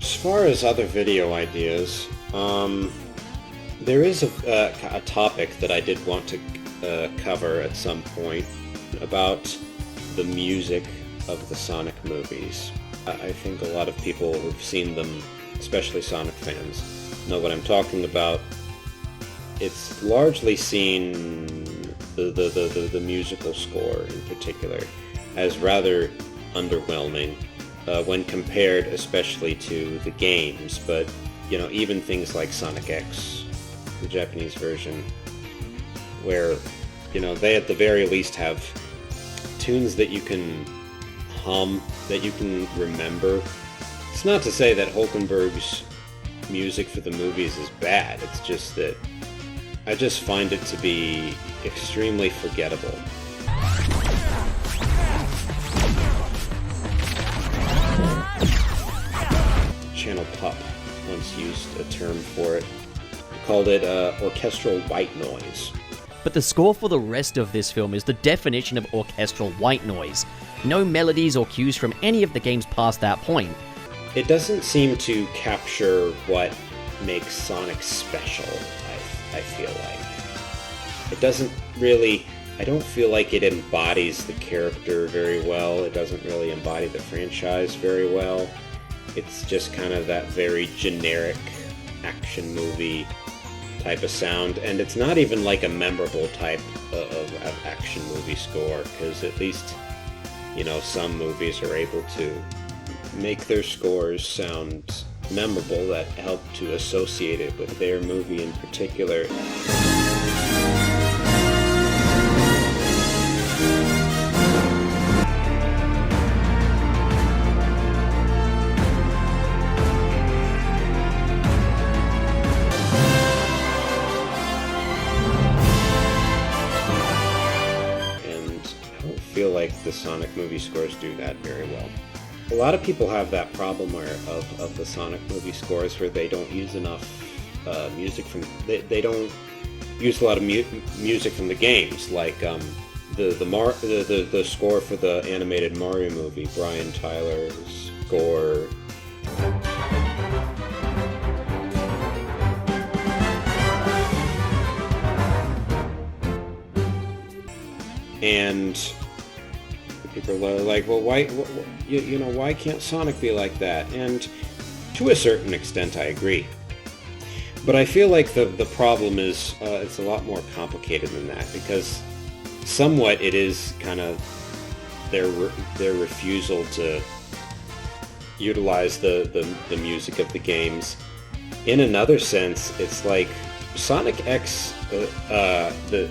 As far as other video ideas, there is a topic that I did want to cover at some point about the music of the Sonic movies. I think a lot of people who've seen them, especially Sonic fans, know what I'm talking about. It's largely seen, the musical score in particular, as rather underwhelming when compared especially to the games, but even things like Sonic X, the Japanese version, where they at the very least have tunes that you can hum, that you can remember. It's not to say that Hulkenberg's music for the movies is bad, it's just that I just find it to be extremely forgettable. Channel Pup once used a term for it. He called it orchestral white noise. But the score for the rest of this film is the definition of orchestral white noise. No melodies or cues from any of the games past that point. It doesn't seem to capture what makes Sonic special, I feel like. It doesn't really... I don't feel like it embodies the character very well. It doesn't really embody the franchise very well. It's just kind of that very generic action movie type of sound, and it's not even like a memorable type of action movie score, because at least, some movies are able to make their scores sound memorable, that help to associate it with their movie in particular. Feel like the Sonic movie scores do that very well. A lot of people have that problem of the Sonic movie scores where they don't use enough music from... They don't use a lot of music from the games, like the score for the animated Mario movie, Brian Tyler's score. And people are like, well, why can't Sonic be like that? And to a certain extent, I agree. But I feel like the problem is it's a lot more complicated than that, because somewhat it is kind of their refusal to utilize the music of the games. In another sense, it's like Sonic X,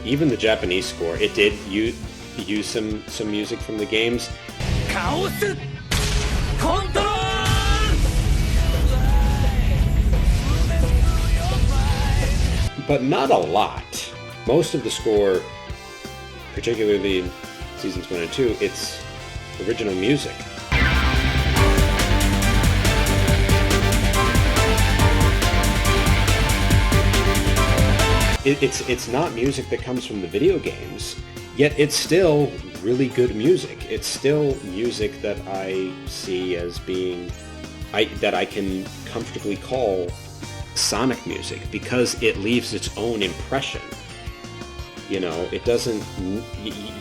even the Japanese score, it did use some music from the games. But not a lot. Most of the score, particularly in Seasons 1 and 2, it's original music. It's not music that comes from the video games, yet it's still really good music. It's still music that I see as being... that I can comfortably call Sonic music, because it leaves its own impression. It doesn't...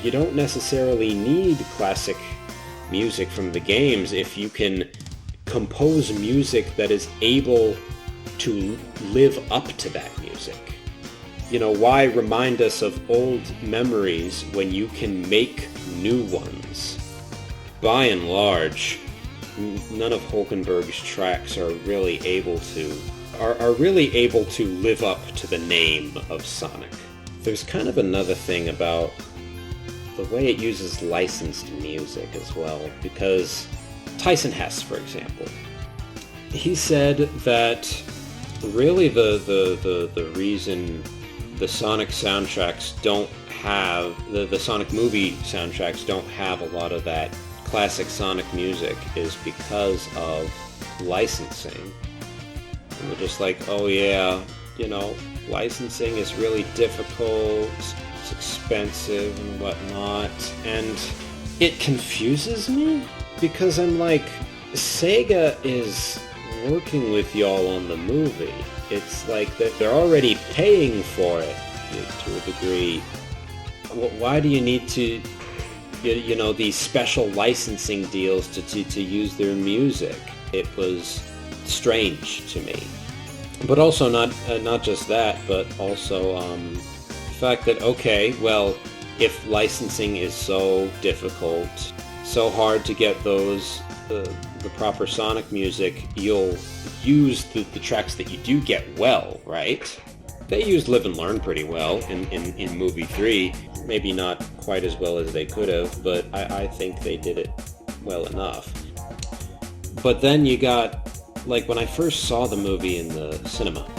You don't necessarily need classic music from the games if you can compose music that is able to live up to that music. Why remind us of old memories when you can make new ones? By and large, none of Hulkenberg's tracks are really able to live up to the name of Sonic. There's kind of another thing about the way it uses licensed music as well, because Tyson Hesse, for example, he said that really the reason the Sonic soundtracks don't have, the Sonic movie soundtracks don't have a lot of that classic Sonic music is because of licensing. And they're just like, oh yeah, licensing is really difficult, it's expensive and whatnot, and it confuses me, because I'm like, Sega is working with y'all on the movie. It's like that they're already paying for it to a degree. Why do you need to, these special licensing deals to use their music? It was strange to me. But also not just that, but also the fact that, okay, well, if licensing is so difficult, so hard to get the proper Sonic music, you'll use the tracks that you do get well, right? They used Live and Learn pretty well in movie 3. Maybe not quite as well as they could have, but I think they did it well enough. But then you got, like, when I first saw the movie in the cinema,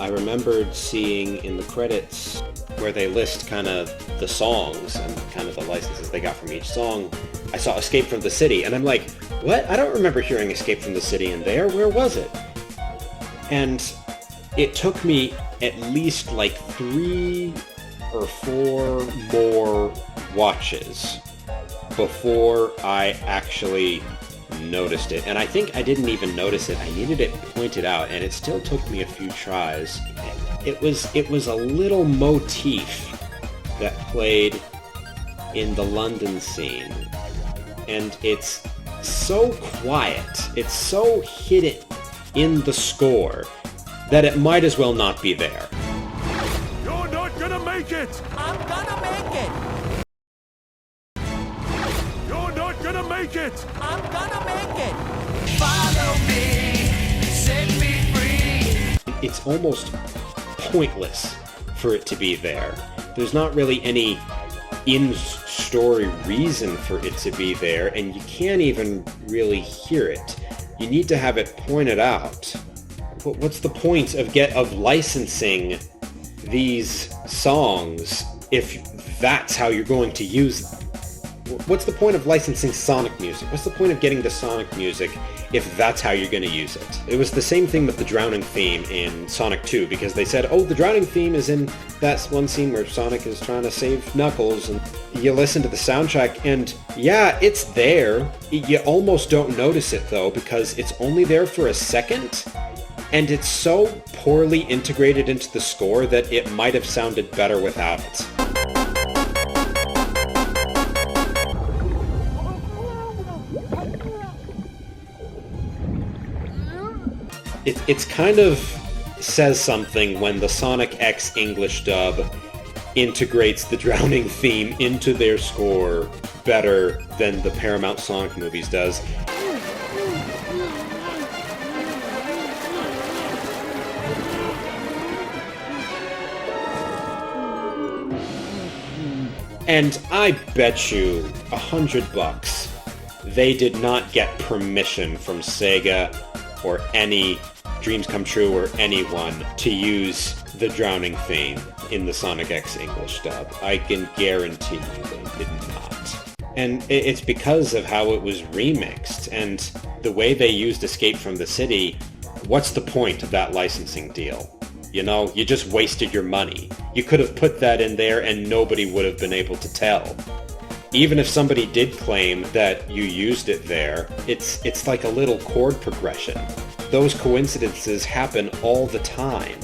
I remembered seeing in the credits where they list kind of the songs and kind of the licenses they got from each song. I saw Escape from the City, and I'm like, what? I don't remember hearing Escape from the City in there. Where was it? And it took me at least like 3 or 4 more watches before I actually noticed it. And I think I didn't even notice it. I needed it pointed out, and it still took me a few tries. It was a little motif that played in the London scene, and it's so quiet, it's so hidden in the score that it might as well not be there. You're not gonna make it! I'm gonna make it! You're not gonna make it! I'm gonna make it! Follow me, set me free! It's almost pointless for it to be there. There's not really any in-story reason for it to be there, and you can't even really hear it. You need to have it pointed out. What's the point of licensing these songs if that's how you're going to use them? What's the point of licensing Sonic music? What's the point of getting the Sonic music if that's how you're going to use it? It was the same thing with the drowning theme in Sonic 2, because they said, oh, the drowning theme is in that one scene where Sonic is trying to save Knuckles, and you listen to the soundtrack, and yeah, it's there. You almost don't notice it, though, because it's only there for a second, and it's so poorly integrated into the score that it might have sounded better without it. It's kind of says something when the Sonic X English dub integrates the drowning theme into their score better than the Paramount Sonic movies does. And I bet you $100 they did not get permission from Sega or any Dreams Come True or anyone to use the drowning theme in the Sonic X English dub. I can guarantee you they did not. And it's because of how it was remixed and the way they used Escape from the City. What's the point of that licensing deal? You know, you just wasted your money. You could have put that in there and nobody would have been able to tell. Even if somebody did claim that you used it there, it's like a little chord progression. Those coincidences happen all the time.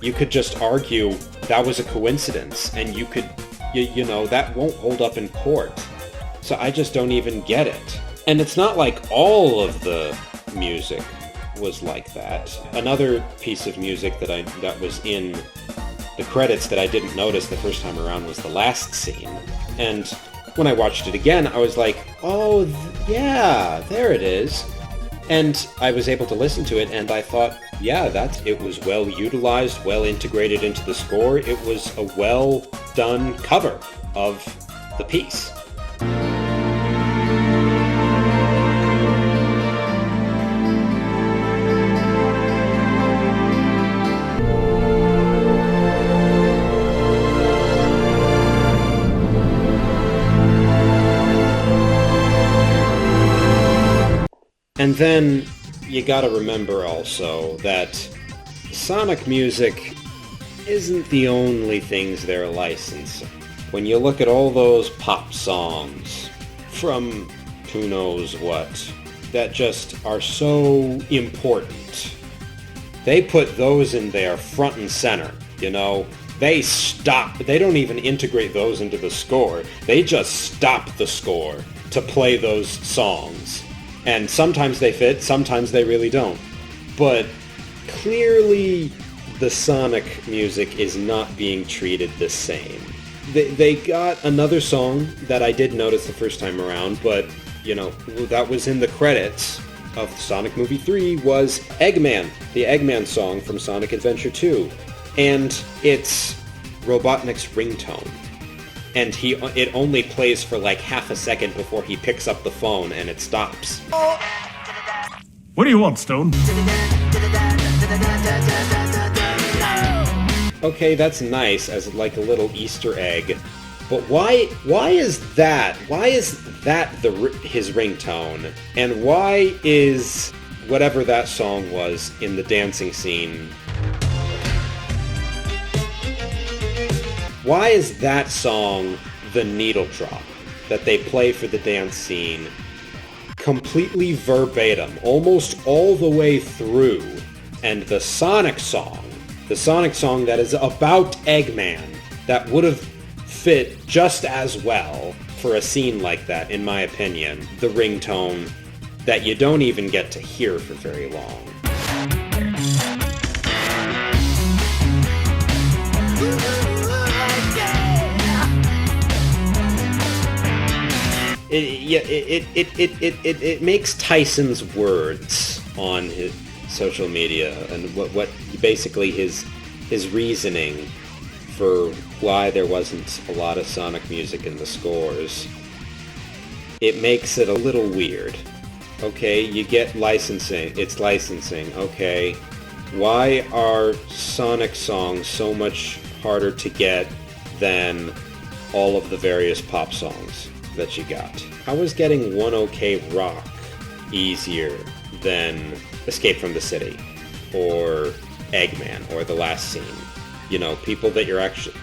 You could just argue that was a coincidence, and you could, you know, that won't hold up in court. So I just don't even get it. And it's not like all of the music was like that. Another piece of music that was in the credits that I didn't notice the first time around was the last scene. And when I watched it again, I was like, oh, yeah, there it is. And I was able to listen to it, and I thought, yeah, it was well utilized, well integrated into the score. It was a well done cover of the piece. And then you gotta remember also that Sonic music isn't the only things they're licensing. When you look at all those pop songs from who knows what, that just are so important, they put those in there front and center, you know? They don't even integrate those into the score. They just stop the score to play those songs. And sometimes they fit, sometimes they really don't. But clearly the Sonic music is not being treated the same. They got another song that I did notice the first time around, but, you know, that was in the credits of Sonic Movie 3 was Eggman, the Eggman song from Sonic Adventure 2. And it's Robotnik's ringtone. And it only plays for like half a second before he picks up the phone and it stops. What do you want, Stone? Okay, that's nice as like a little Easter egg. But why is that? Why is that his ringtone? And why is whatever that song was in the dancing scene? Why is that song the needle drop that they play for the dance scene completely verbatim, almost all the way through? And the Sonic song that is about Eggman, that would have fit just as well for a scene like that, in my opinion, the ringtone that you don't even get to hear for very long. It makes Tyson's words on his social media and what basically his reasoning for why there wasn't a lot of Sonic music in the scores. It makes it a little weird. Okay, you get licensing. It's licensing. Okay, why are Sonic songs so much harder to get than all of the various pop songs that you got? How is getting One OK Rock easier than Escape from the City or Eggman or The Last Scene? You know, people that you're actually...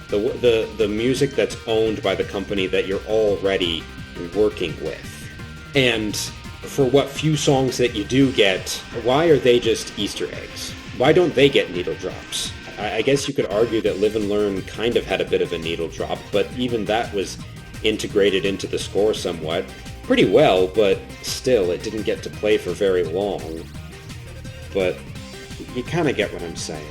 The music that's owned by the company that you're already working with. And for what few songs that you do get, why are they just Easter eggs? Why don't they get needle drops? I guess you could argue that Live and Learn kind of had a bit of a needle drop, but even that was integrated into the score somewhat. Pretty well, but still, it didn't get to play for very long. But you kind of get what I'm saying.